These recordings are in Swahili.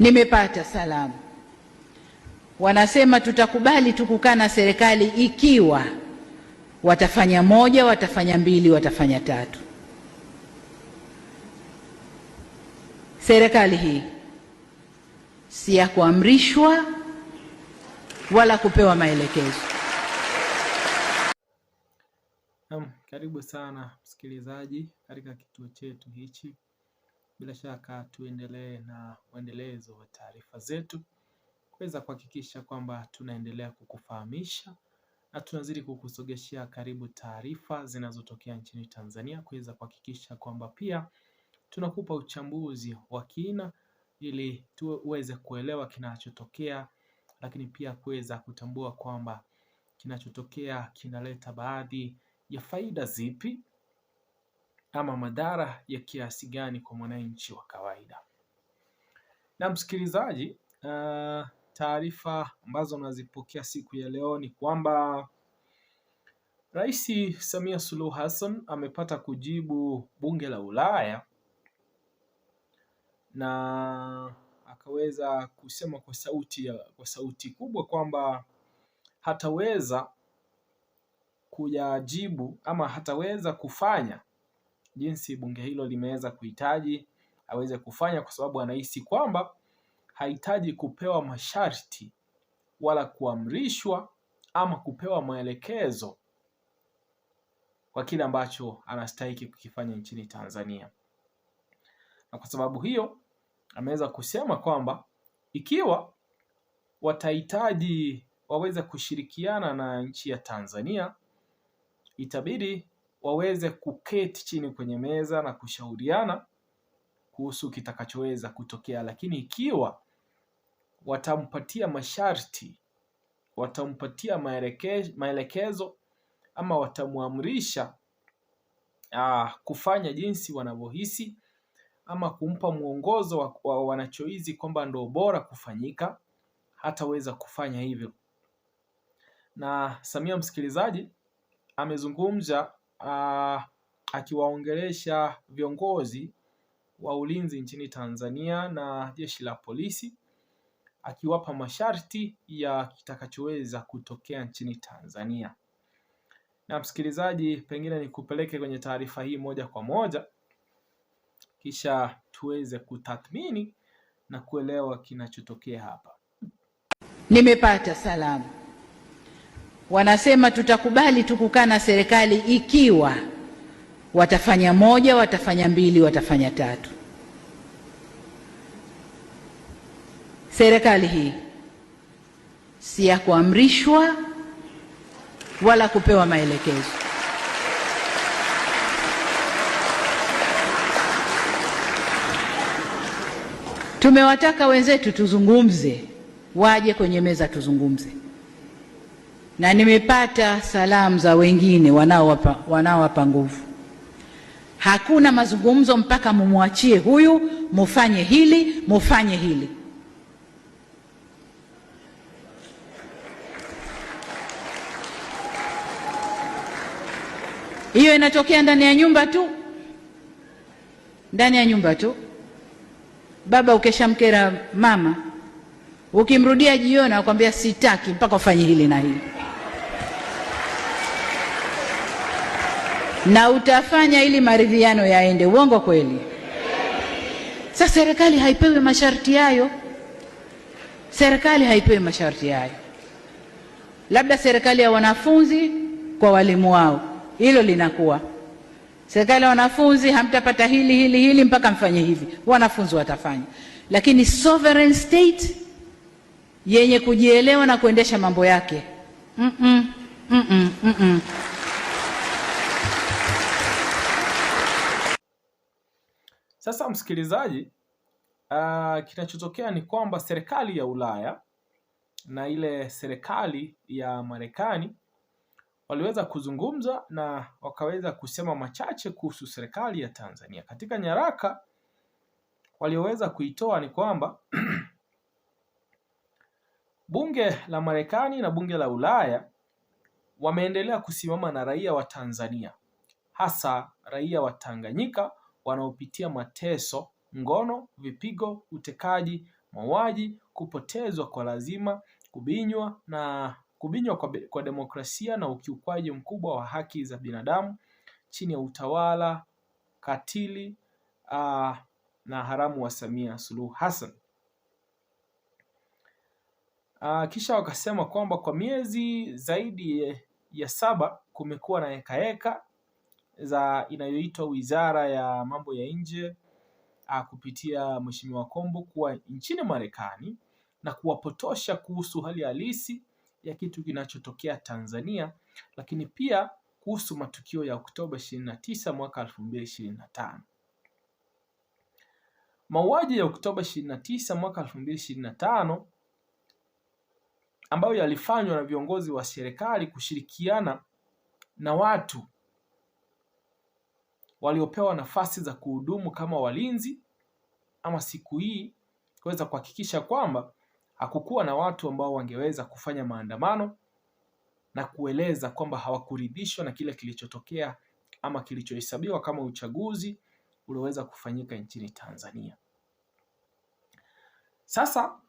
Nimepata salamu wanasema tutakubali tu kukaa na serikali ikiwa watafanya moja, watafanya mbili, watafanya tatu. Serikali hii si ya kuamrishwa wala kupewa maelekezo. Karibu sana msikilizaji katika kituo chetu hichi. Bila shaka tuendelee na uendelezo wa taarifa zetu kuweza kuhakikisha kwamba tunaendelea kukufahamisha na tunazidi kukusogeshea karibu taarifa zinazotokea nchini Tanzania, kuweza kuhakikisha kwamba pia tunakupa uchambuzi wa kina ili tuweze kuelewa kinachotokea, lakini pia kuweza kutambua kwamba kinachotokea kinaleta baadhi ya faida zipi ama madhara ya kiasi gani kwa mwananchi wa kawaida. Na msikilizaji, taarifa ambazo unazipokea siku ya leo ni kwamba Rais Samia Suluhu Hassan amepata kujibu bunge la Ulaya na akaweza kusema kwa sauti kubwa kwamba hataweza kuyajibu ama hataweza kufanya jinsi bunge hilo limeweza kuhitaji aweze kufanya, kwa sababu anahisi kwamba hahitaji kupewa masharti wala kuamrishwa ama kupewa maelekezo kwa kile ambacho anastahili kukifanya nchini Tanzania. Na kwa sababu hiyo ameweza kusema kwamba ikiwa watahitaji waweze kushirikiana na nchi ya Tanzania, itabidi waweze kuketi chini kwenye meza na kushauriana kuhusu kitakachoweza kutokea. Lakini ikiwa watampatia masharti, watampatia maelekezo ama watamuamrisha kufanya jinsi wanavyohisi ama kumpa mwongozo wa wanachohisi kwamba ndio bora kufanyika, hataweza kufanya hivyo. Na Samia, msikilizaji, amezungumza akiwaongelesha viongozi wa ulinzi nchini Tanzania na jeshi la polisi, akiwapa masharti ya kitakachoweza kutokea nchini Tanzania. Na msikilizaji, pengine nikupeleke kwenye taarifa hii moja kwa moja, kisha tuweze kutathmini na kuelewa kinachotokea hapa. Nimepata salamu wanasema tutakubali tu kukaa na serikali ikiwa watafanya moja, watafanya mbili, watafanya tatu. Serikali hii si ya kuamrishwa wala kupewa maelekezo. Tumewataka wenzetu tuzungumze, waje kwenye meza tuzungumze, na nimepata salamu za wengine wanaowapa nguvu. Hakuna mazungumzo mpaka mumwachie huyu, mufanye hili, mufanye hili. Hiyo inatokea ndani ya nyumba tu, ndani ya nyumba tu. Baba ukeshamkera mama, ukimrudia jioni akwambia sitaki mpaka ufanye hili na hili, na utafanya ili maridhiano yaende. Uongo kweli? Sasa serikali haipewi masharti hayo. Serikali haipewi masharti hayo. Labda serikali ya wanafunzi kwa walimu wao, hilo linakuwa serikali ya wanafunzi, hamtapata hili mpaka mfanye hivi, wanafunzi watafanya. Lakini sovereign state yenye kujielewa na kuendesha mambo yake, Sasa msikilizaji, kinachotokea ni kwamba serikali ya Ulaya na ile serikali ya Marekani waliweza kuzungumza na wakaweza kusema machache kuhusu serikali ya Tanzania. Katika nyaraka walioweza kuitoa ni kwamba bunge la Marekani na bunge la Ulaya wameendelea kusimama na raia wa Tanzania, hasa raia wa Tanganyika wanaopitia mateso, ngono, vipigo, utekaji mauaji, kupotezwa kwa lazima, kubinywa kwa demokrasia na ukiukwaji mkubwa wa haki za binadamu chini ya utawala katili na haramu wa Samia Suluhu Hassan. Kisha wakasema kwamba kwa miezi zaidi ya 7 kumekuwa na hekaheka za inayoitwa Wizara ya Mambo ya Nje kupitia Mheshimiwa Kombo kuwa nchini Marekani na kuwapotosha kuhusu hali halisi ya kitu kinachotokea Tanzania, lakini pia kuhusu matukio ya Oktoba 29 mwaka 2025. Mauaji ya Oktoba 29 mwaka 2025 ambayo yalifanywa na viongozi wa serikali kushirikiana na watu waliopewa nafasi za kuhudumu kama walinzi ama siku hii kuweza kuhakikisha kwamba hakukuwa na watu ambao wangeweza kufanya maandamano na kueleza kwamba hawakuridhishwa na kile kilichotokea ama kilichohesabiwa kama uchaguzi ulioweza kufanyika nchini Tanzania. Sasa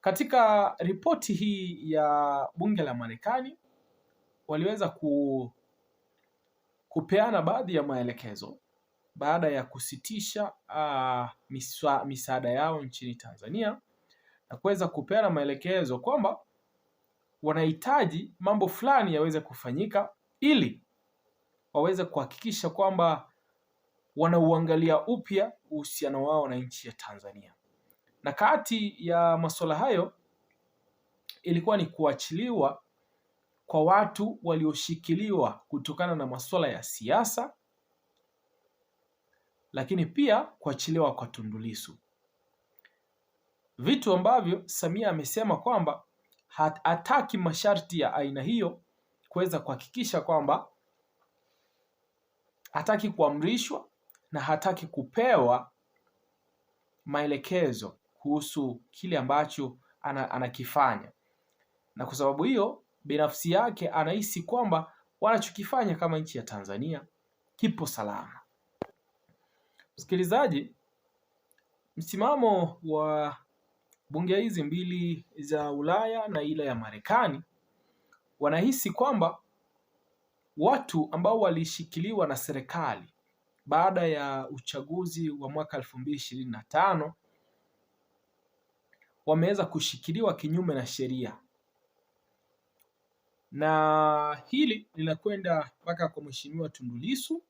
katika ripoti hii ya bunge la Marekani waliweza kupeana baadhi ya maelekezo baada ya kusitisha misaada yao nchini Tanzania na kuweza kupeana maelekezo kwamba wanahitaji mambo fulani yaweze kufanyika ili waweze kuhakikisha kwamba wanauangalia upya uhusiano wao na nchi ya Tanzania. Na kati ya masuala hayo ilikuwa ni kuachiliwa kwa watu walioshikiliwa kutokana na masuala ya siasa, lakini pia kuachiliwa kwa Tundu Lissu. Vitu ambavyo Samia amesema kwamba hataki masharti ya aina hiyo kuweza kuhakikisha kwamba hataki kuamrishwa na hataki kupewa maelekezo kuhusu kile ambacho anakifanya. Na kwa sababu hiyo binafsi yake anahisi kwamba wanachokifanya kama nchi ya Tanzania kipo salama. Msikilizaji, msimamo wa bunge hizi mbili za Ulaya na ile ya Marekani wanahisi kwamba watu ambao walishikiliwa na serikali baada ya uchaguzi wa mwaka 2025 wameweza kushikiliwa kinyume na sheria, na hili linakwenda mpaka kwa Mheshimiwa Tundu Lissu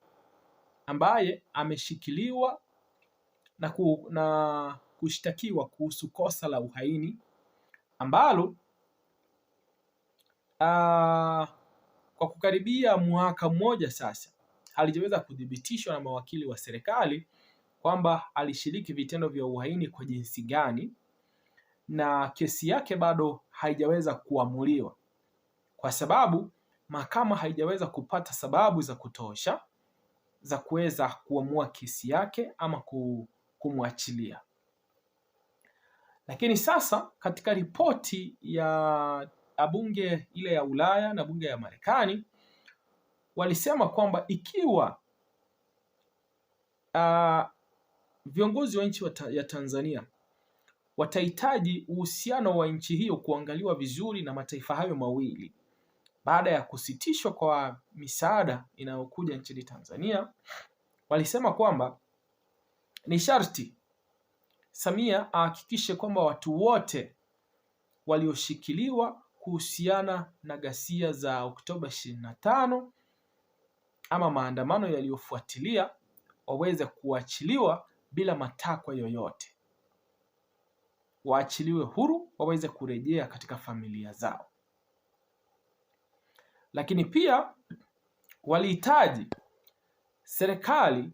ambaye ameshikiliwa na kushtakiwa kuhusu kosa la uhaini ambalo kwa kukaribia mwaka mmoja sasa halijaweza kuthibitishwa na mawakili wa serikali kwamba alishiriki vitendo vya uhaini kwa jinsi gani, na kesi yake bado haijaweza kuamuliwa kwa sababu mahakama haijaweza kupata sababu za kutosha za kuweza kuamua kesi yake ama kumwachilia. Lakini sasa katika ripoti ya bunge ile ya Ulaya na bunge ya Marekani walisema kwamba ikiwa viongozi wa nchi ya Tanzania watahitaji uhusiano wa nchi hiyo kuangaliwa vizuri na mataifa hayo mawili baada ya kusitishwa kwa misaada inayokuja nchini Tanzania, walisema kwamba ni sharti Samia ahakikishe kwamba watu wote walioshikiliwa kuhusiana na ghasia za Oktoba 25 ama maandamano yaliyofuatilia waweze kuachiliwa bila matakwa yoyote, waachiliwe huru waweze kurejea katika familia zao. Lakini pia walihitaji serikali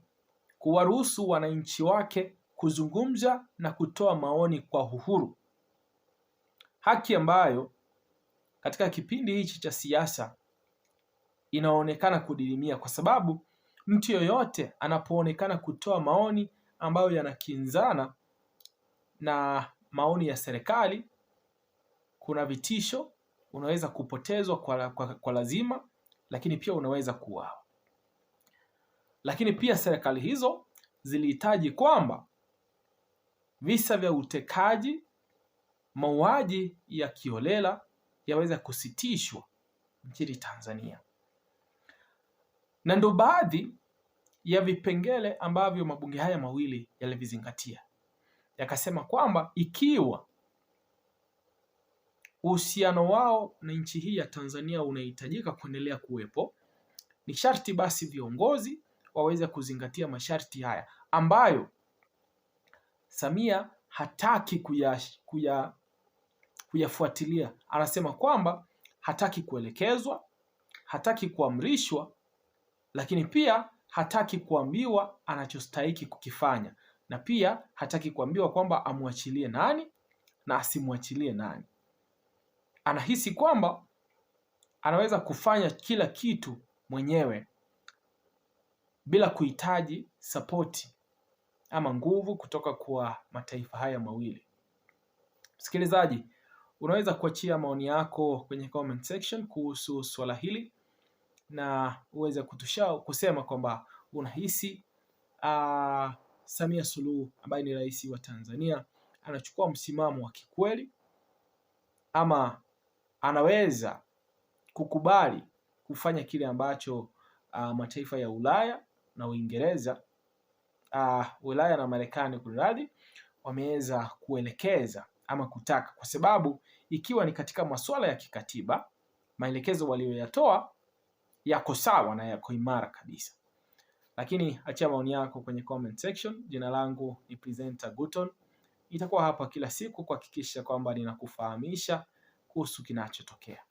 kuwaruhusu wananchi wake kuzungumza na kutoa maoni kwa uhuru, haki ambayo katika kipindi hichi cha siasa inaonekana kudidimia, kwa sababu mtu yoyote anapoonekana kutoa maoni ambayo yanakinzana na maoni ya serikali, kuna vitisho, unaweza kupotezwa kwa lazima, lakini pia unaweza kuuawa. Lakini pia serikali hizo zilihitaji kwamba visa vya utekaji, mauaji ya kiholela yaweza kusitishwa nchini Tanzania. Na ndo baadhi ya vipengele ambavyo mabunge haya mawili yalivizingatia. Yakasema kwamba ikiwa uhusiano wao na nchi hii ya Tanzania unahitajika kuendelea kuwepo, ni sharti basi viongozi waweze kuzingatia masharti haya ambayo Samia hataki kuyafuatilia. Anasema kwamba hataki kuelekezwa, hataki kuamrishwa, lakini pia hataki kuambiwa anachostahili kukifanya, na pia hataki kuambiwa kwamba amwachilie nani na asimwachilie nani. Anahisi kwamba anaweza kufanya kila kitu mwenyewe bila kuhitaji sapoti ama nguvu kutoka kwa mataifa haya mawili. Msikilizaji, unaweza kuachia maoni yako kwenye comment section kuhusu swala hili na uweze kusema kwamba unahisi Samia Suluhu ambaye ni rais wa Tanzania anachukua msimamo wa kikweli, ama anaweza kukubali kufanya kile ambacho mataifa ya Ulaya na Uingereza, Ulaya na Marekani kunradhi, wameweza kuelekeza ama kutaka, kwa sababu ikiwa ni katika masuala ya kikatiba, maelekezo walioyatoa yako sawa na yako imara kabisa. Lakini achia maoni yako kwenye comment section. Jina langu ni Presenter Guton. Itakuwa hapa kila siku kuhakikisha kwamba ninakufahamisha kuhusu kinachotokea.